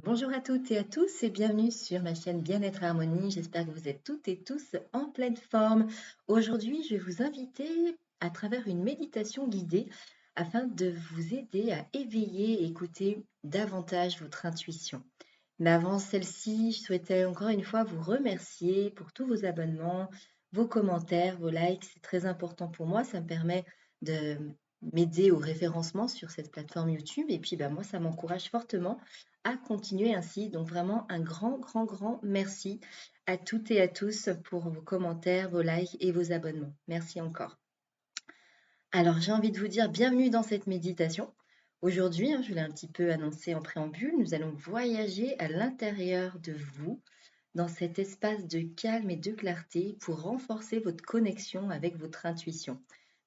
Bonjour à toutes et à tous et bienvenue sur ma chaîne Bien-être et Harmonie. J'espère que vous êtes toutes et tous en pleine forme. Aujourd'hui, je vais vous inviter à travers une méditation guidée afin de vous aider à éveiller et écouter davantage votre intuition. Mais avant celle-ci, je souhaitais encore une fois vous remercier pour tous vos abonnements, vos commentaires, vos likes. C'est très important pour moi. Ça me permet de m'aider au référencement sur cette plateforme YouTube. Et puis, moi, ça m'encourage fortement à continuer ainsi. Donc, vraiment, un grand merci à toutes et à tous pour vos commentaires, vos likes et vos abonnements. Merci encore. Alors, j'ai envie de vous dire bienvenue dans cette méditation. Aujourd'hui, je l'ai un petit peu annoncé en préambule, nous allons voyager à l'intérieur de vous, dans cet espace de calme et de clarté pour renforcer votre connexion avec votre intuition.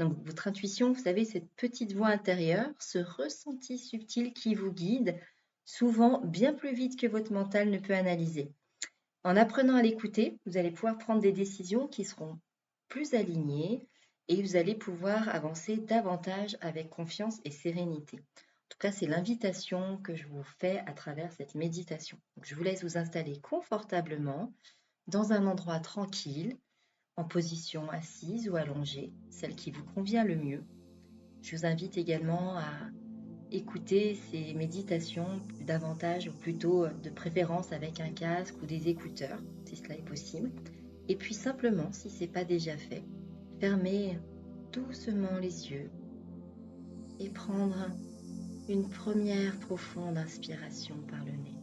Donc, votre intuition, vous savez, cette petite voix intérieure, ce ressenti subtil qui vous guide, souvent bien plus vite que votre mental ne peut analyser. En apprenant à l'écouter, vous allez pouvoir prendre des décisions qui seront plus alignées et vous allez pouvoir avancer davantage avec confiance et sérénité. En tout cas, c'est l'invitation que je vous fais à travers cette méditation. Donc, je vous laisse vous installer confortablement dans un endroit tranquille, en position assise ou allongée, celle qui vous convient le mieux. Je vous invite également à écouter ces méditations davantage ou plutôt de préférence avec un casque ou des écouteurs, si cela est possible. Et puis simplement, si ce n'est pas déjà fait, fermez doucement les yeux et prendre une première profonde inspiration par le nez.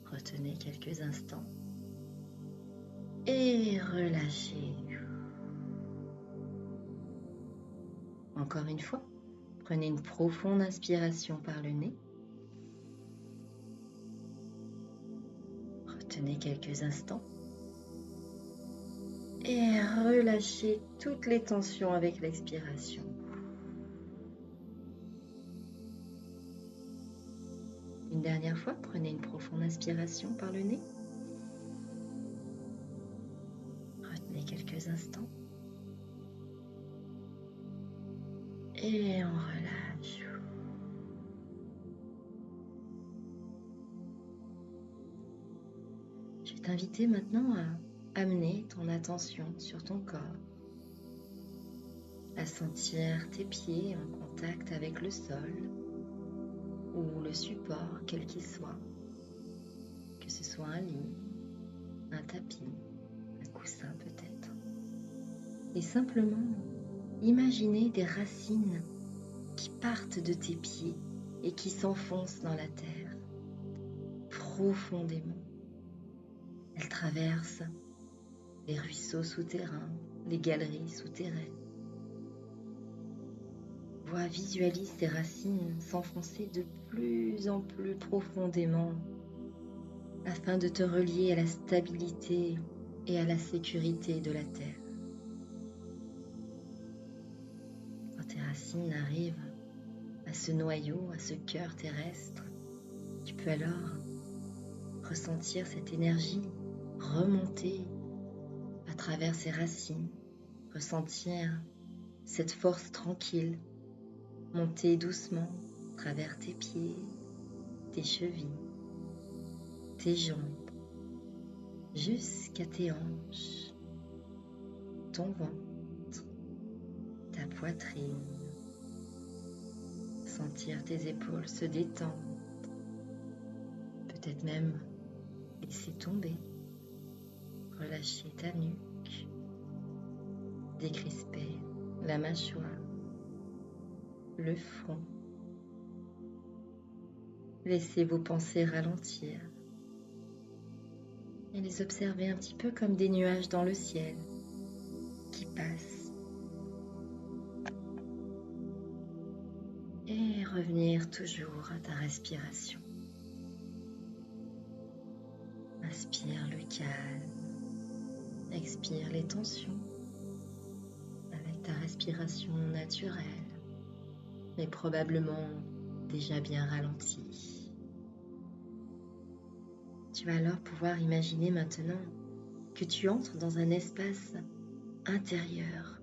Retenez quelques instants et relâchez. Encore une fois, prenez une profonde inspiration par le nez. Retenez quelques instants et relâchez toutes les tensions avec l'expiration. Une dernière fois, prenez une profonde inspiration par le nez. Retenez quelques instants et on relâche. Je vais t'inviter maintenant à amener ton attention sur ton corps, à sentir tes pieds en contact avec le sol ou le support, quel qu'il soit, que ce soit un lit, un tapis, un coussin peut-être. Et simplement, imaginez des racines qui partent de tes pieds et qui s'enfoncent dans la terre profondément. Elles traversent les ruisseaux souterrains, les galeries souterraines. Visualise tes racines s'enfoncer de plus en plus profondément afin de te relier à la stabilité et à la sécurité de la terre. Quand tes racines arrivent à ce noyau, à ce cœur terrestre, tu peux alors ressentir cette énergie remonter à travers ces racines, ressentir cette force tranquille monter doucement à travers tes pieds, tes chevilles, tes jambes, jusqu'à tes hanches, ton ventre, ta poitrine. Sentir tes épaules se détendre, peut-être même laisser tomber, relâcher ta nuque, décrisper la mâchoire, le front. Laissez vos pensées ralentir et les observer un petit peu comme des nuages dans le ciel qui passent. Et revenir toujours à ta respiration. Inspire le calme, expire les tensions avec ta respiration naturelle, mais probablement déjà bien ralentie. Tu vas alors pouvoir imaginer maintenant que tu entres dans un espace intérieur,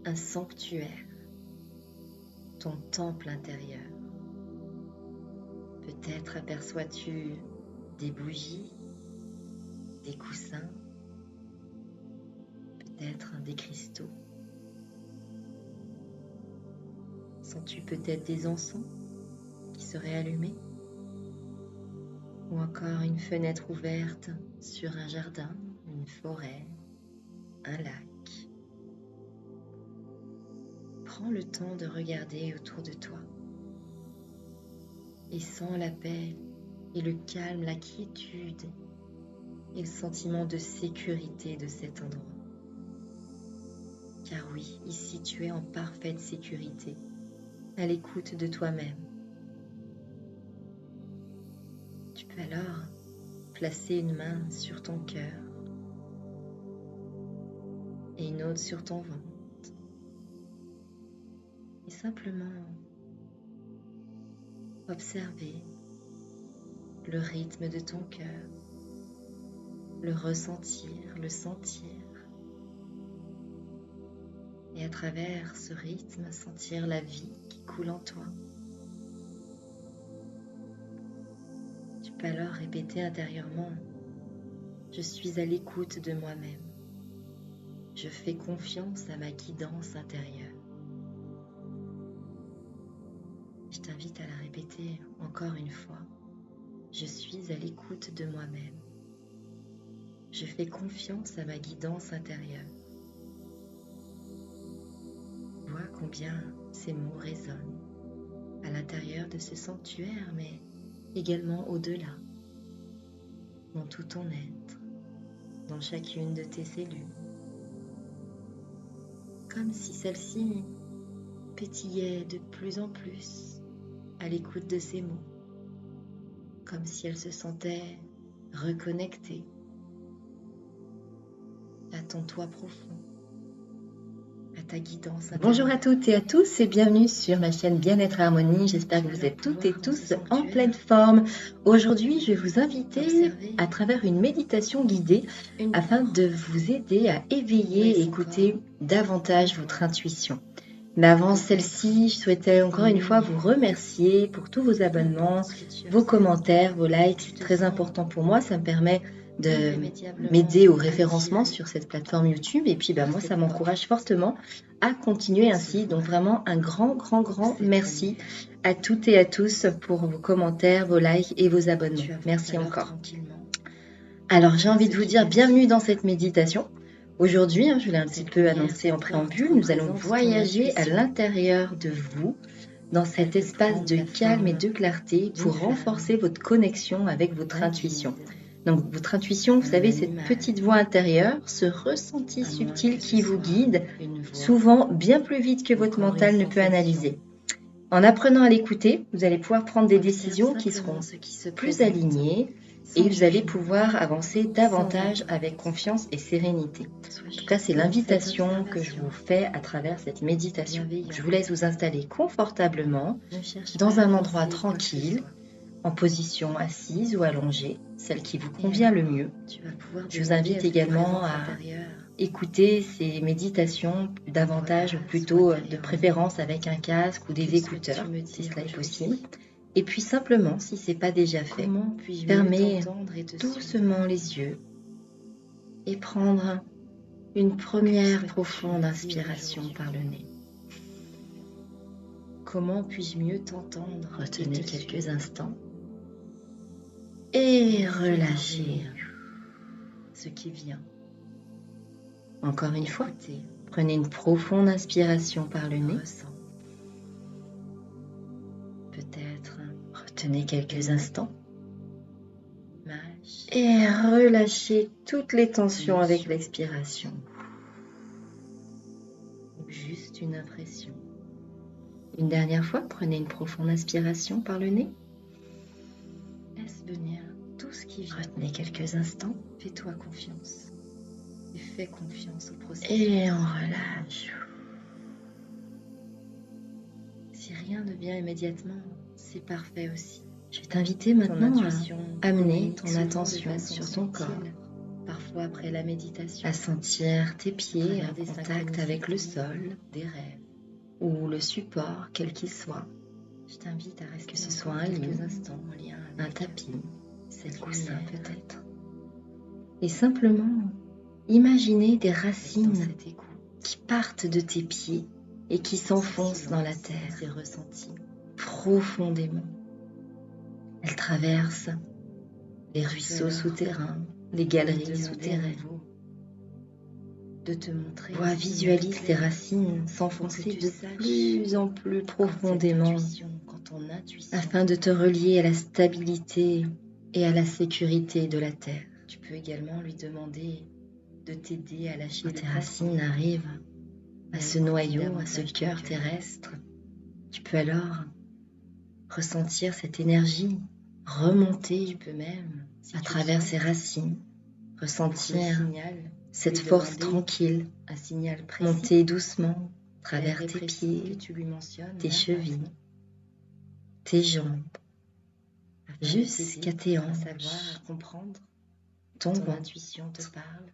un sanctuaire, ton temple intérieur. Peut-être aperçois-tu des bougies, des coussins, peut-être des cristaux. Sens-tu peut-être des encens qui seraient allumés? Ou encore une fenêtre ouverte sur un jardin, une forêt, un lac. Prends le temps de regarder autour de toi et sens la paix et le calme, la quiétude et le sentiment de sécurité de cet endroit. Car oui, ici tu es en parfaite sécurité, à l'écoute de toi-même. Tu peux alors placer une main sur ton cœur et une autre sur ton ventre et simplement observer le rythme de ton cœur, le ressentir, le sentir. Et à travers ce rythme, sentir la vie qui coule en toi. Tu peux alors répéter intérieurement: je suis à l'écoute de moi-même. Je fais confiance à ma guidance intérieure. Je t'invite à la répéter encore une fois. Je suis à l'écoute de moi-même. Je fais confiance à ma guidance intérieure. Vois combien ces mots résonnent à l'intérieur de ce sanctuaire, mais également au-delà, dans tout ton être, dans chacune de tes cellules. Comme si celle-ci pétillait de plus en plus à l'écoute de ces mots, comme si elle se sentait reconnectée à ton toi profond, à ta guidance intérieure. Bonjour à toutes et à tous et bienvenue sur ma chaîne Bien-être et Harmonie. J'espère que vous êtes toutes et tous en pleine forme. Aujourd'hui, je vais vous inviter à travers une méditation guidée afin de vous aider à éveiller et écouter davantage votre intuition. Mais avant celle-ci, je souhaitais encore une fois vous remercier pour tous vos abonnements, vos commentaires, vos likes. C'est très important pour moi. Ça me permet de m'aider au référencement sur cette plateforme YouTube. Et puis moi, ça m'encourage fortement à continuer ainsi. Donc vraiment un grand merci à toutes et à tous pour vos commentaires, vos likes et vos abonnements. Merci encore. Alors j'ai envie de vous dire bienvenue dans cette méditation. Aujourd'hui, je l'ai un petit peu annoncé en préambule, nous allons voyager à l'intérieur de vous, dans cet espace de calme et de clarté pour renforcer votre connexion avec votre intuition. Donc votre intuition, vous savez, cette petite voix intérieure, ce ressenti subtil qui vous guide, souvent bien plus vite que votre mental ne peut analyser. En apprenant à l'écouter, vous allez pouvoir prendre des décisions qui seront plus alignées, et vous allez pouvoir avancer davantage avec confiance et sérénité. En tout cas, c'est l'invitation que je vous fais à travers cette méditation. Je vous laisse vous installer confortablement dans un endroit tranquille, en position assise ou allongée, celle qui vous convient le mieux. Je vous invite également à écouter ces méditations davantage, ou plutôt de préférence avec un casque ou des écouteurs, si cela est possible. Et puis simplement, si ce n'est pas déjà fait, fermez doucement les yeux et prendre une première profonde inspiration par le nez. Comment puis-je mieux t'entendre? Retenez quelques instants et relâchez ce qui vient. Encore une fois, prenez une profonde inspiration par le nez. Peut-être retenez quelques instants et relâchez toutes les tensions avec l'expiration. Juste une impression. Une dernière fois, prenez une profonde inspiration par le nez. Laisse venir tout ce qui vient. Retenez quelques instants. Fais-toi confiance. Et fais confiance au processus. Et on relâche. Si rien ne vient immédiatement, c'est parfait aussi. Je vais t'inviter maintenant à amener ton attention sur ton corps. Parfois après la méditation, à sentir tes pieds en contact avec le sol, des rêves, ou le support, quel qu'il soit. Je t'invite à rester que ce soit un quelques lit, instants en lien un avec tapis, cette un coussin lumière, peut-être. Et simplement imaginer des dans racines cette écoute, qui partent de tes pieds et qui s'enfoncent dans la terre ces ressentis. profondément. Elles traversent les ruisseaux alors souterrains, les Te galeries demander à souterraines. nouveau de te montrer Vois, aussi visualise ces clair racines pour que s'enfoncer tu de saches plus en plus quand cette profondément intuition, quand ton intuition, afin de te relier à la stabilité et à la sécurité de la terre. tu peux également lui demander de t'aider à lâcher Quand le tes confort, racines arrivent à ce noyau, à ce davantage ton cœur terrestre, tu peux alors ressentir cette énergie remonter Tu peux même, si à tu le travers souhaites, ces racines, pour que le ressentir signal, cette lui force demander tranquille un signal précis, monter doucement à clair travers et tes précis, que pieds, tu lui mentionnes tes là chevilles, maintenant, tes jambes, afin de jusqu'à t'aider tes à savoir, hanches, à comprendre, ton ton ventre, intuition te parle.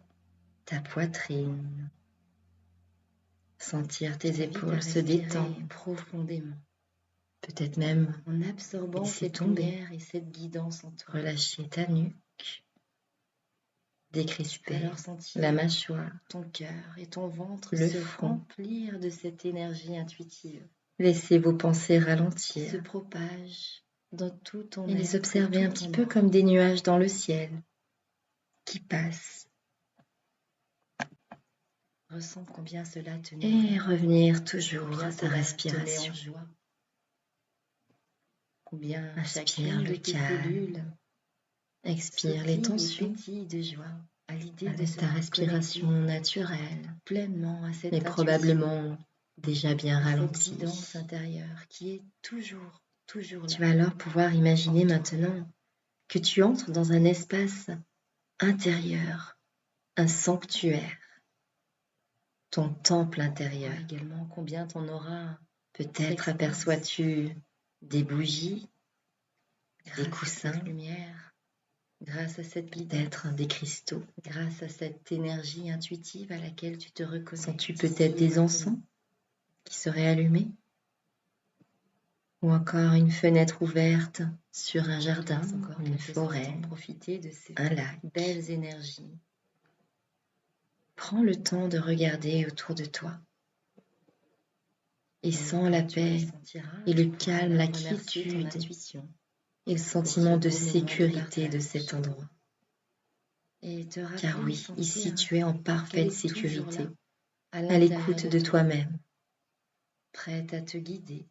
ta poitrine. Sentir Je tes t'invite à épaules se respirer détendre, profondément, peut-être même en absorbant laisser cette tomber, lumière et cette guidance en toi. relâcher ta nuque, Tu peux décrisper alors sentir la mâchoire, ton cœur et ton ventre le se front. remplir de cette énergie intuitive Laissez vos pensées qui se ralentir propage dans tout ton et les être, observer un tout petit ton peu être. comme des nuages dans le ciel qui passent Ressens combien cela te et nourrit, revenir toujours combien à ta cela te met en respiration. joie, combien Inspire chacune de le tes calme, cellules expire les sautille et tensions pétille de joie à l'idée de avec se ta respiration reconnecter naturelle, pleinement à cette mais intuition, probablement déjà bien à cette ralentie. guidance intérieure qui est toujours Tu là. vas alors pouvoir imaginer maintenant que tu entres dans un espace intérieur, un sanctuaire, ton temple intérieur. Vois également combien ton aura Peut-être s'expanse aperçois-tu des bougies, grâce des à coussins, cette lumière, grâce à cette guidance, peut-être des cristaux. grâce à cette énergie intuitive à laquelle tu te reconnais. Sens-tu peut-être des encens qui seraient allumés? Ou encore une fenêtre ouverte sur un jardin, encore une quelques forêt, instants, profiter de ces un lac. belles énergies. Prends le temps de regarder autour de toi et sens quand la tu paix ressentiras, et tu le pourras calme, la alors remercier ton quiétude intuition et le pour ce sentiment de beau moment sécurité de partage. cet endroit. Et te rappeler, Car oui, sentir ici tu es en qu'elle parfaite est toujours sécurité, là, à à l'écoute l'intérieur de toi, toi-même. prête à te guider.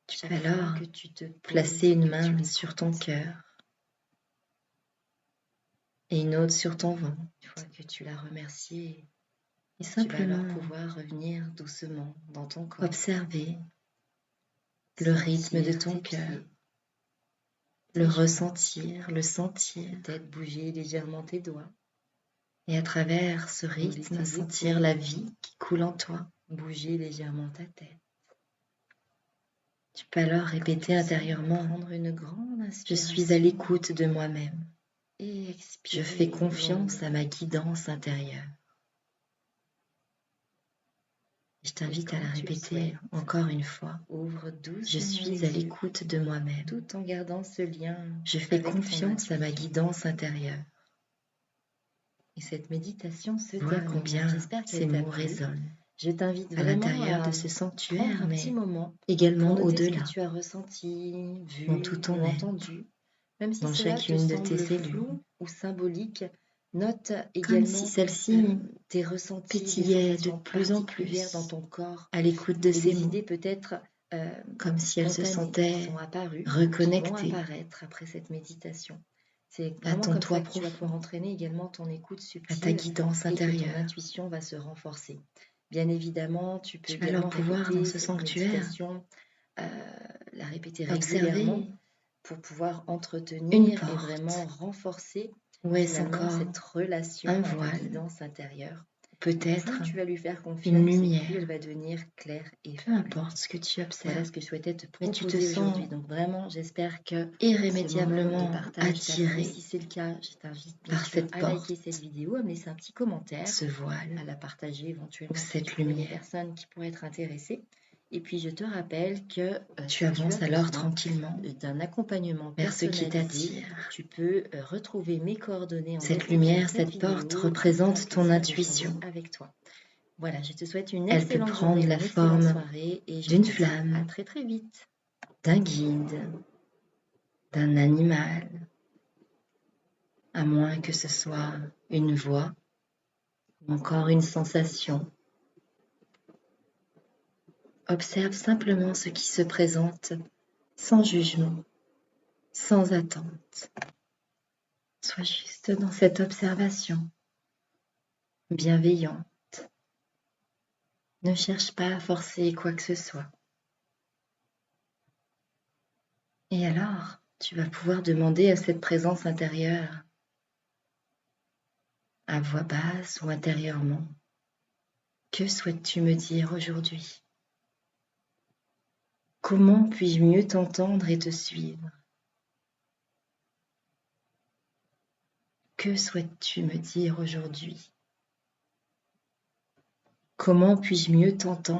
Tu Chaque peux fois alors que tu te poses placer et une que tu main l'écoutes. sur ton cœur et une autre sur ton ventre. Une fois que tu l'as remercié, Et tu vas alors simplement pouvoir revenir doucement dans ton corps. observer le rythme de ton tes cœur, pieds, le tes jambes, ressentir, le sentir. peut-être bouger légèrement tes doigts, Et à travers ce bouger rythme, tes sentir épaules, la vie qui coule en toi. bouger légèrement ta tête. Tu peux alors Quand répéter tu sens, intérieurement, prendre une grande je inspiration suis à l'écoute de moi-même. et Je expirer fais confiance longuement. à ma guidance intérieure. Je t'invite à la quand tu le répéter souhaites, encore une fois. Ouvre doucement Je suis les à yeux, l'écoute de moi-même. tout en gardant ce lien Je fais avec ton confiance à ma intuition. guidance intérieure. Et cette méditation se Vois termine. combien J'espère ces qu'elle t'a mots plu. résonnent Je t'invite à vraiment l'intérieur à de ce prendre sanctuaire, un mais petit moment également pour noter ce que au-delà, tu as ressenti, dans vu tout ton ou être, entendu. Même si dans cela te chacune de tes semble cellules, flou ou symbolique, note comme si également celle-ci tes ressentis, des pétillait de sensations plus en particulières dans plus ton corps à l'écoute de et ces des mots, idées peut-être comme si elle se spontanées qui sentait sont apparues, qui vont reconnectée apparaître après cette méditation. C'est à vraiment ton comme ça toi que tu vas pouvoir profond, entraîner également ton écoute à ta subtile guidance et que ton intérieure. intuition va se renforcer. Bien évidemment, tu peux Tu vas alors également pouvoir, dans répéter ce cette sanctuaire, méditation, euh, la répéter observer régulièrement pour pouvoir une entretenir et vraiment porte. renforcer Ou est-ce finalement encore cette relation un à ta voile, guidance intérieure. peut-être Plus tu vas lui faire une confiance et plus lumière, elle va devenir claire et peu fluide. importe ce que tu Voilà observes, ce que je souhaitais te mais tu te proposer sens aujourd'hui. Donc vraiment, j'espère que ce moment de irrémédiablement partage t'a plu. attiré Si c'est le cas, je t'invite bien par sûr cette à liker porte, cette vidéo, à me laisser un petit commentaire, ce à voile la partager ou éventuellement si cette tu connais des lumière. personnes qui pourraient être intéressées. Et puis, je te rappelle que Tu si avances tu as alors besoin tranquillement d'un accompagnement vers ce qui personnalisé, t'attire. tu peux retrouver mes coordonnées en Cette description de lumière, cette cette porte vidéo. Il me fera représente ton plaisir d'échanger intuition. avec toi. Voilà, je te souhaite une Elle peut excellente journée, prendre la une excellente forme soirée et je d'une te dis à flamme, très très vite. d'un guide, d'un animal, à moins que ce soit une voix ou encore une sensation. Observe simplement ce qui se présente sans jugement, sans attente. Sois juste dans cette observation bienveillante. Ne cherche pas à forcer quoi que ce soit. Et alors, tu vas pouvoir demander à cette présence intérieure, à voix basse ou intérieurement, que souhaites-tu me dire aujourd'hui? Comment puis-je mieux t'entendre et te suivre? Que souhaites-tu me dire aujourd'hui? Comment puis-je mieux t'entendre